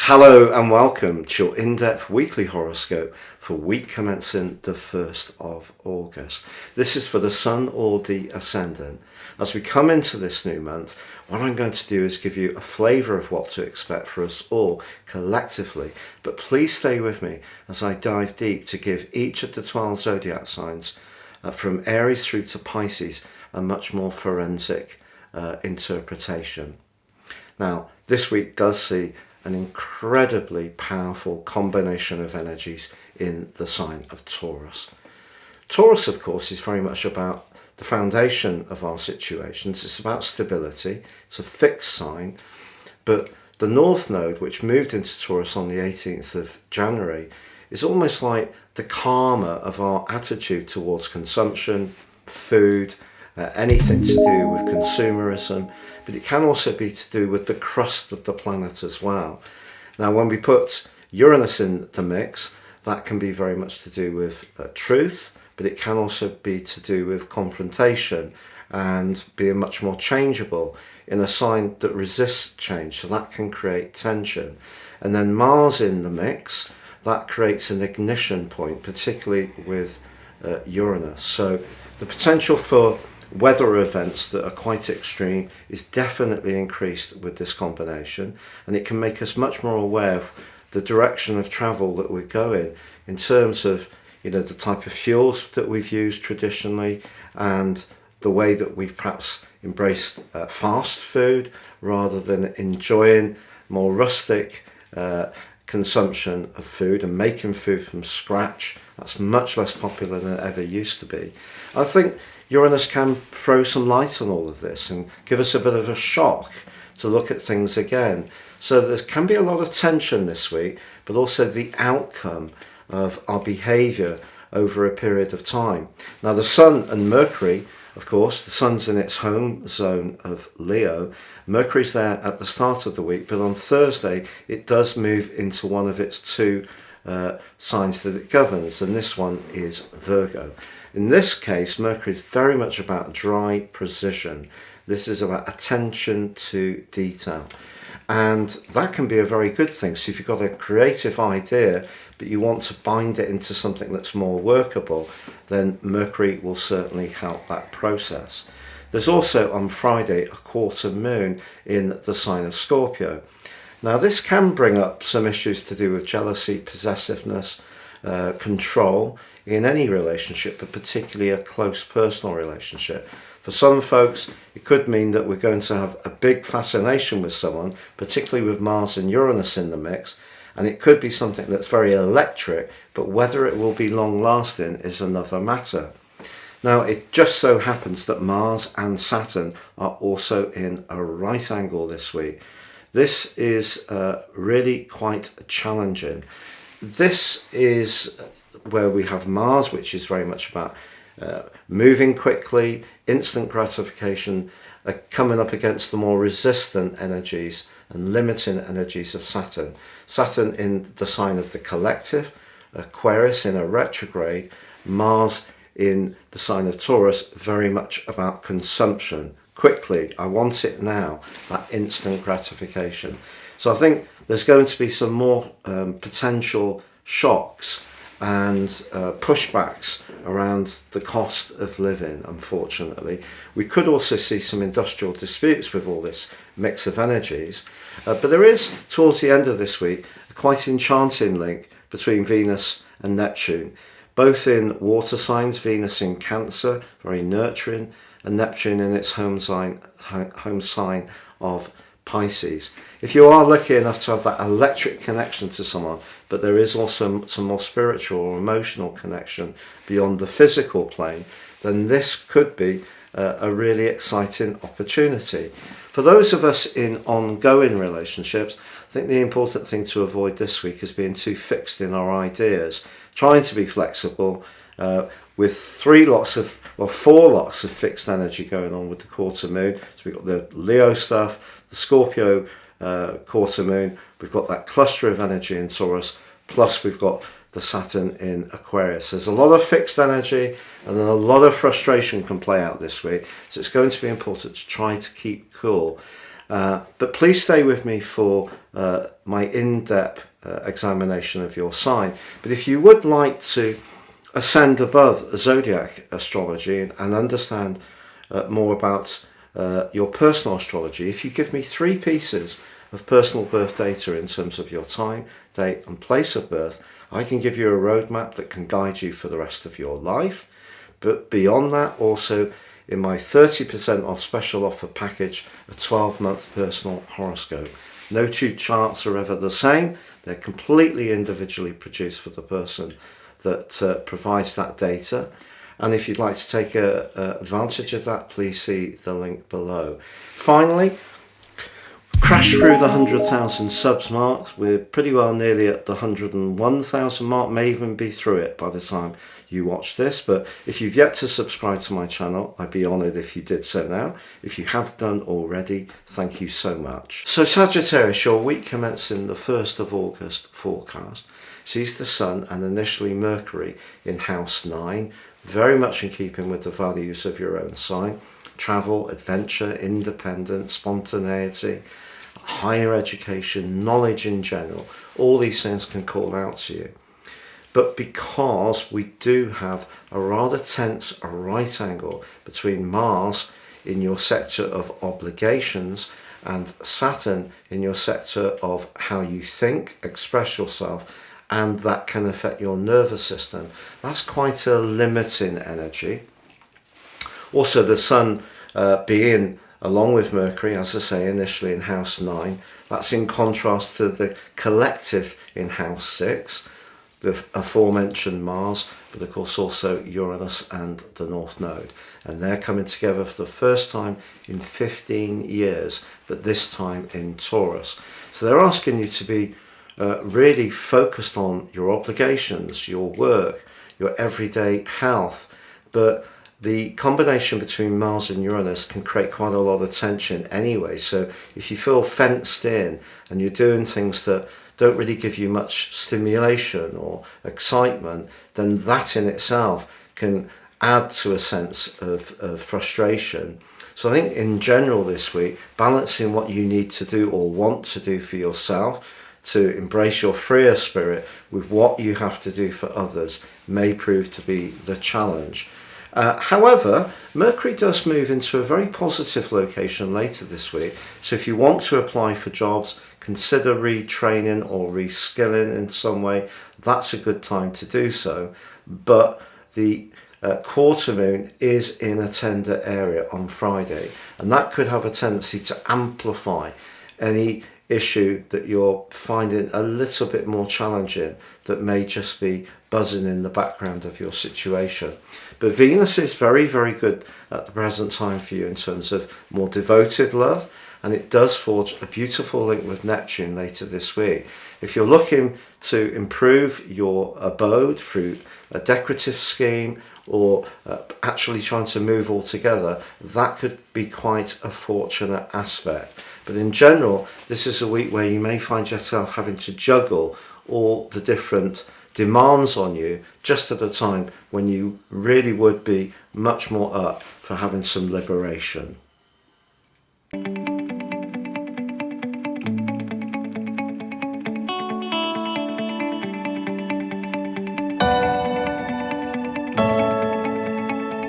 Hello and welcome to your in-depth weekly horoscope for week commencing the 1st of August. This is for the Sun or the Ascendant. As we come into this new month, what I'm going to do is give you a flavour of what to expect for us all collectively. But please stay with me as I dive deep to give each of the 12 zodiac signs from Aries through to Pisces a much more forensic interpretation. Now, this week does see an incredibly powerful combination of energies in the sign of Taurus. Taurus, of course, is very much about the foundation of our situations. It's about stability. It's a fixed sign. But the North Node, which moved into Taurus on the 18th of January, is almost like the karma of our attitude towards consumption, food, anything to do with consumerism, but it can also be to do with the crust of the planet as well. Now, when we put Uranus in the mix, that can be very much to do with truth, but it can also be to do with confrontation and being much more changeable in a sign that resists change, so that can create tension. And then Mars in the mix, that creates an ignition point, particularly with Uranus. So the potential for weather events that are quite extreme is definitely increased with this combination, and it can make us much more aware of the direction of travel that we're going in terms of, the type of fuels that we've used traditionally and the way that we've perhaps embraced fast food rather than enjoying more rustic consumption of food and making food from scratch. That's much less popular than it ever used to be. I think Uranus can throw some light on all of this and give us a bit of a shock to look at things again. So there can be a lot of tension this week, but also the outcome of our behaviour over a period of time. Now, the Sun and Mercury, of course, the Sun's in its home zone of Leo. Mercury's there at the start of the week, but on Thursday it does move into one of its two signs that it governs, and this one is Virgo. In this case, Mercury is very much about dry precision. This is about attention to detail. And that can be a very good thing. So if you've got a creative idea, but you want to bind it into something that's more workable, then Mercury will certainly help that process. There's also on Friday a quarter moon in the sign of Scorpio. Now, this can bring up some issues to do with jealousy, possessiveness, control in any relationship, but particularly a close personal relationship. For some folks, it could mean that we're going to have a big fascination with someone, particularly with Mars and Uranus in the mix, and it could be something that's very electric, but whether it will be long lasting is another matter. Now, it just so happens that Mars and Saturn are also in a right angle this week. This is really quite challenging. This is where we have Mars, which is very much about moving quickly, instant gratification, coming up against the more resistant energies and limiting energies of Saturn. Saturn in the sign of the collective, Aquarius in a retrograde, Mars in the sign of Taurus, very much about consumption. Quickly, I want it now, that instant gratification. So I think there's going to be some more potential shocks and pushbacks around the cost of living, unfortunately. We could also see some industrial disputes with all this mix of energies. But there is, towards the end of this week, a quite enchanting link between Venus and Neptune, both in water signs, Venus in Cancer, very nurturing, and Neptune in its home sign of Pisces. If you are lucky enough to have that electric connection to someone, but there is also some more spiritual or emotional connection beyond the physical plane, then this could be a really exciting opportunity. For those of us in ongoing relationships, I think the important thing to avoid this week is being too fixed in our ideas, trying to be flexible with four lots of fixed energy going on with the quarter moon. So we've got the Leo stuff, the Scorpio quarter moon, we've got that cluster of energy in Taurus, plus we've got the Saturn in Aquarius. There's a lot of fixed energy and then a lot of frustration can play out this week, so it's going to be important to try to keep cool. But please stay with me for my in-depth examination of your sign. But if you would like to ascend above zodiac astrology and understand more about your personal astrology, if you give me 3 pieces of personal birth data in terms of your time, date and place of birth, I can give you a roadmap that can guide you for the rest of your life. But beyond that, also in my 30% off special offer package, a 12-month personal horoscope. No 2 charts are ever the same. They're completely individually produced for the person that provides that data. And if you'd like to take advantage of that, please see the link below. Finally, crash through the 100,000 subs marks. We're pretty well nearly at the 101,000 mark, may even be through it by the time you watch this. But if you've yet to subscribe to my channel, I'd be honoured if you did so now. If you have done already, thank you so much. So Sagittarius, your week commencing the 1st of August forecast sees the Sun and initially Mercury in house 9, very much in keeping with the values of your own sign. Travel, adventure, independence, spontaneity, higher education, knowledge in general, all these things can call out to you. But because we do have a rather tense right angle between Mars in your sector of obligations and Saturn in your sector of how you think, express yourself, and that can affect your nervous system, that's quite a limiting energy. Also, the Sun being, along with Mercury, as I say, initially in house 9, that's in contrast to the collective in house 6, the aforementioned Mars, but of course also Uranus and the North Node. And they're coming together for the first time in 15 years, but this time in Taurus. So they're asking you to be really focused on your obligations, your work, your everyday health. But the combination between Mars and Uranus can create quite a lot of tension anyway. So if you feel fenced in and you're doing things that don't really give you much stimulation or excitement, then that in itself can add to a sense of frustration. So I think in general this week, balancing what you need to do or want to do for yourself to embrace your freer spirit with what you have to do for others may prove to be the challenge. However, Mercury does move into a very positive location later this week. So if you want to apply for jobs, consider retraining or reskilling in some way, that's a good time to do so. But the quarter moon is in a tender area on Friday, and that could have a tendency to amplify any issue that you're finding a little bit more challenging that may just be buzzing in the background of your situation. But Venus is very, very good at the present time for you in terms of more devoted love, and it does forge a beautiful link with Neptune later this week. If you're looking to improve your abode through a decorative scheme or actually trying to move all together, that could be quite a fortunate aspect. But in general, this is a week where you may find yourself having to juggle all the different demands on you just at a time when you really would be much more up for having some liberation.